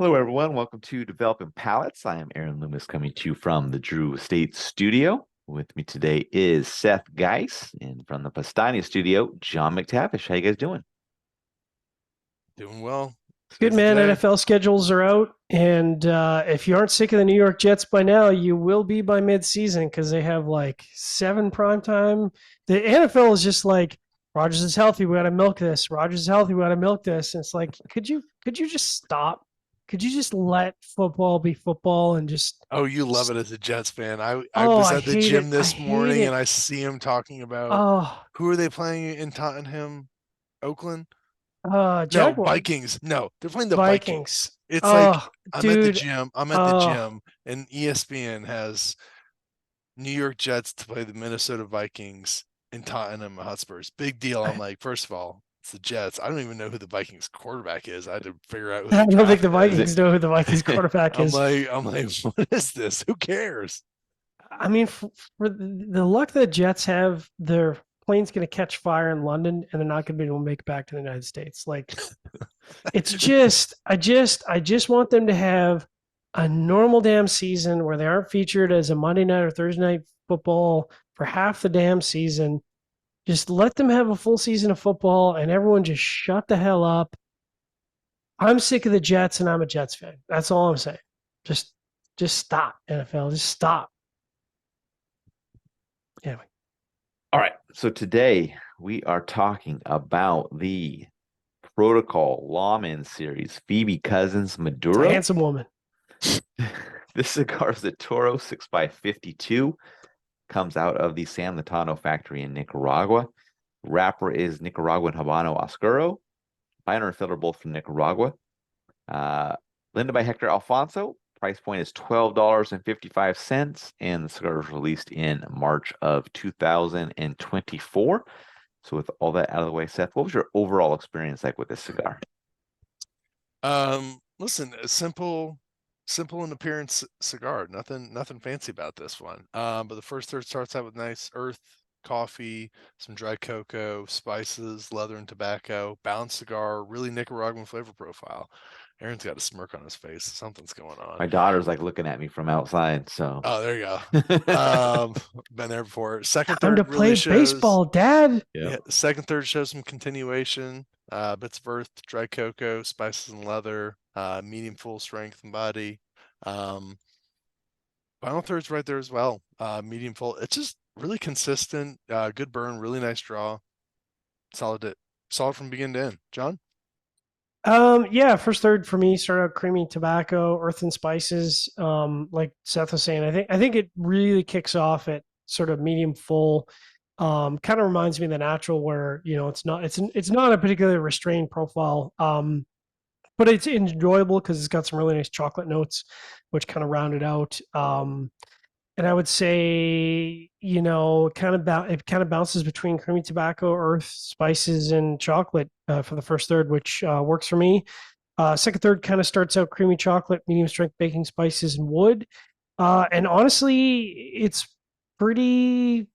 Hello, everyone. Welcome to Developing Palates. I am Aaron Loomis coming to you from the Drew Estate Studio. With me today is Seth Geis, and from the Pastania Studio, John McTavish. How you guys doing? Doing well. Good, Today's the man. day. NFL schedules are out, and if you aren't sick of the New York Jets by now, you will be by mid-season because they have like 7 prime time. The NFL is just like, Rodgers is healthy, we got to milk this. Rodgers is healthy, we got to milk this. And it's like, could you just stop? Could you just let football be football and just? Oh, you love it as a Jets fan. I Oh, was I at the hate gym it. I this hate morning and it. I see him talking about Oh, who are they playing in Tottenham? Oakland? No, Jaguar Vikings. No, they're playing the Vikings. Vikings. It's like Oh, dude. I'm at the Oh, gym, and ESPN has New York Jets to play the Minnesota Vikings in Tottenham Hotspurs. Big deal. I'm like, first of all, it's the Jets. I don't even know who the Vikings quarterback is. I had to figure out who I they don't think the drafted. Is it? Vikings know who the Vikings quarterback is. I'm like, what is this? Who cares? I mean, for the luck that Jets have, their plane's going to catch fire in London, and they're not going to be able to make it back to the United States. Like, it's just, I just want them to have a normal damn season where they aren't featured as a Monday night or Thursday night football for half the damn season. Just let them have a full season of football, and everyone just shut the hell up. I'm sick of the Jets, and I'm a Jets fan. That's all I'm saying. Just, just stop, NFL. Just stop. Anyway. All right. So today we are talking about the Protocol Lawmen series, Phoebe Couzins It's a Maduro. handsome woman. This cigar is the Toro 6x52. Comes out of the San Latano factory in Nicaragua. Wrapper is Nicaraguan Habano Oscuro. Binder and filter both from Nicaragua. Blended by Hector Alfonso. Price point is $12.55, and the cigar was released in March of 2024. So with all that out of the way, Seth, what was your overall experience like with this cigar? Listen, a simple in appearance cigar. Nothing fancy about this one. But the first third starts out with nice earth, coffee, some dry cocoa, spices, leather, and tobacco. Balanced cigar, really Nicaraguan flavor profile. Aaron's got a smirk on his face. Something's going on. My daughter's like looking at me from outside, so Oh, there you go. Been there before. Second, Time to third really play shows. baseball, Dad. Yeah, the second, third shows some continuation. Bits of earth, dry cocoa, spices and leather, medium full strength and body. Um, Final third's right there as well. Medium full. It's just really consistent. Good burn, really nice draw. Solid from beginning to end. John? Yeah, first third for me started out creamy tobacco, earth and spices. Like Seth was saying, I think it really kicks off at sort of medium full. Kind of reminds me of the natural where it's not a particularly restrained profile. But it's enjoyable because it's got some really nice chocolate notes, which kind of round it out. And I would say, it kind of bounces between creamy tobacco, earth, spices, and chocolate for the first third, which works for me. Second third kind of starts out creamy chocolate, medium strength baking spices, and wood. And honestly, it's pretty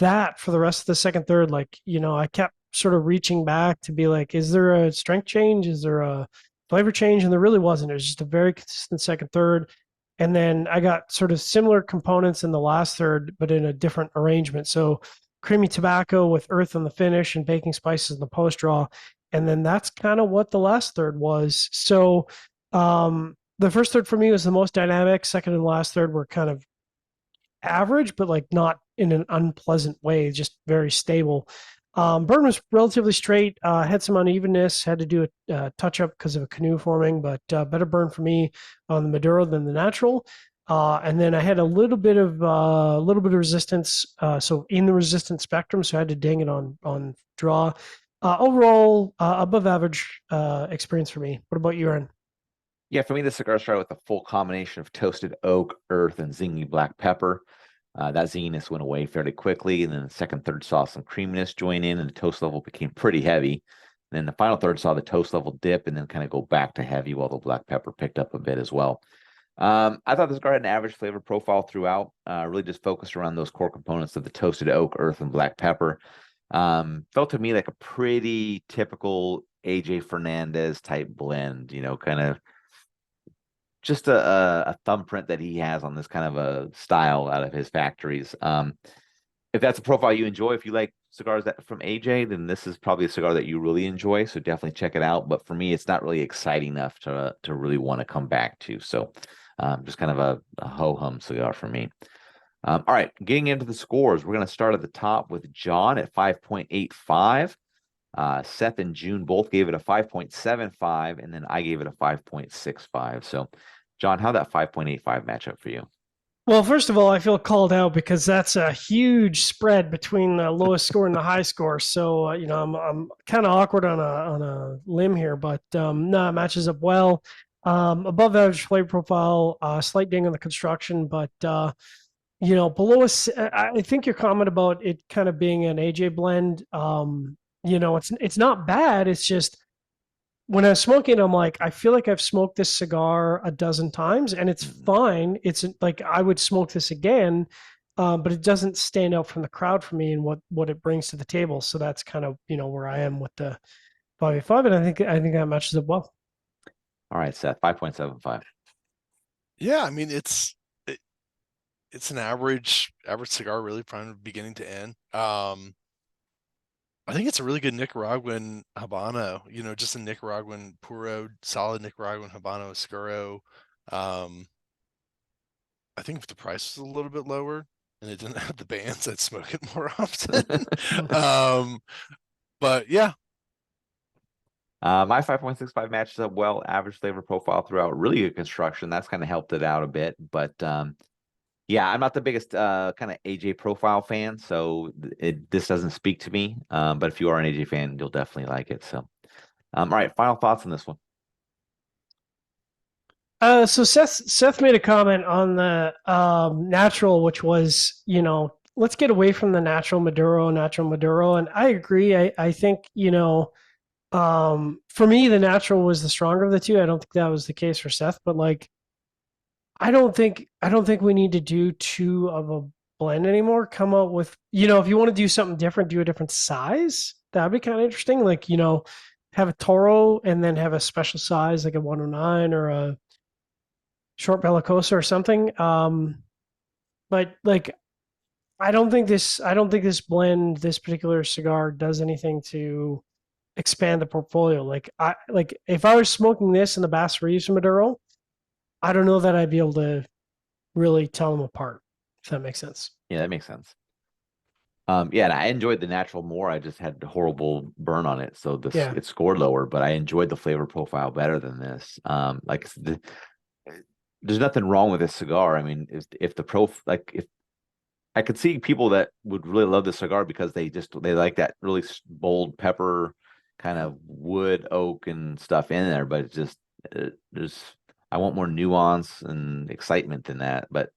that for the rest of the second third. Like, I kept sort of reaching back to be like, is there a strength change? Is there a flavor change? And there really wasn't. It was just a very consistent second third. And then I got sort of similar components in the last third, but in a different arrangement. So creamy tobacco with earth in the finish and baking spices in the post draw. And then that's kind of what the last third was. So the first third for me was the most dynamic. Second and last third were kind of average, but like not in an unpleasant way, just very stable. Burn was relatively straight, had some unevenness, had to do a touch up because of a canoe forming, but better burn for me on the Maduro than the natural. And then I had a little bit of resistance, so in the resistance spectrum, so I had to ding it on draw. Overall, above average experience for me. What about you, Aaron? Yeah, for me, the cigar started with a full combination of toasted oak, earth, and zingy black pepper. That zinginess went away fairly quickly, and then the second third saw some creaminess join in, and the toast level became pretty heavy. Then the final third saw the toast level dip and then kind of go back to heavy, while the black pepper picked up a bit as well. I thought this cigar had an average flavor profile throughout, really just focused around those core components of the toasted oak, earth, and black pepper. Felt to me like a pretty typical AJ Fernandez type blend, kind of just a thumbprint that he has on this kind of a style out of his factories. If that's a profile you enjoy, if you like cigars that from AJ, then this is probably a cigar that you really enjoy. So definitely check it out. But for me, it's not really exciting enough to really want to come back to. So just kind of a ho-hum cigar for me. All right, getting into the scores, we're going to start at the top with John at 5.85. Seth and June both gave it a 5.75, and then I gave it a 5.65. So, John, how'd that 5.85 match up for you? Well, first of all, I feel called out because that's a huge spread between the lowest score and the high score. So, I'm kind of awkward on a limb here, but no, it matches up well. Above average flavor profile, slight ding on the construction, but below us, I think your comment about it kind of being an AJ blend, it's not bad. It's just when I'm smoking, I'm like, I feel like I've smoked this cigar a dozen times and it's fine. It's like I would smoke this again, but it doesn't stand out from the crowd for me and what it brings to the table. So that's kind of where I am with the 5.85, and I think that matches up well. All right, Seth, 5.75. Yeah, I mean it's an average cigar, really, from beginning to end. I think it's a really good Nicaraguan Habano, just a Nicaraguan puro, solid Nicaraguan Habano Oscuro. I think if the price was a little bit lower and it didn't have the bands, I'd smoke it more often. But yeah. My 5.65 matches up well, average flavor profile throughout, really good construction. That's kind of helped it out a bit. But yeah, I'm not the biggest kind of AJ profile fan, so this doesn't speak to me. But if you are an AJ fan, you'll definitely like it. So, all right, final thoughts on this one. So Seth made a comment on the natural, which was, let's get away from the natural Maduro, and I agree. I think, for me, the natural was the stronger of the two. I don't think that was the case for Seth, but like, I don't think we need to do two of a blend anymore. Come up with, if you want to do something different, do a different size. That'd be kind of interesting. Like, have a Toro and then have a special size, like a 109 or a short Bellicosa or something. But like, I don't think this blend, this particular cigar, does anything to expand the portfolio. Like if I was smoking this in the Bass Reeves Maduro, I don't know that I'd be able to really tell them apart, if that makes sense. Yeah, that makes sense. Yeah, and I enjoyed the natural more. I just had a horrible burn on it, so it scored lower. But I enjoyed the flavor profile better than this. There's nothing wrong with this cigar. I mean, if I could see people that would really love the cigar because they like that really bold pepper kind of wood, oak, and stuff in there. But it's just I want more nuance and excitement than that. But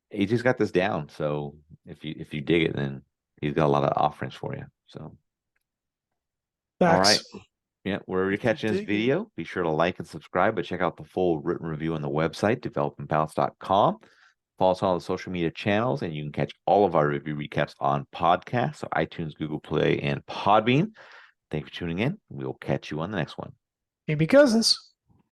he just got this down. So if you dig it, then he's got a lot of offerings for you. So Facts. All right. Yeah, wherever you're catching this video, be sure to like and subscribe, but check out the full written review on the website, developingpalates.com. Follow us on all the social media channels, and you can catch all of our review recaps on podcasts, so iTunes, Google Play, and Podbean. Thank you for tuning in. We will catch you on the next one. Phoebe Couzins.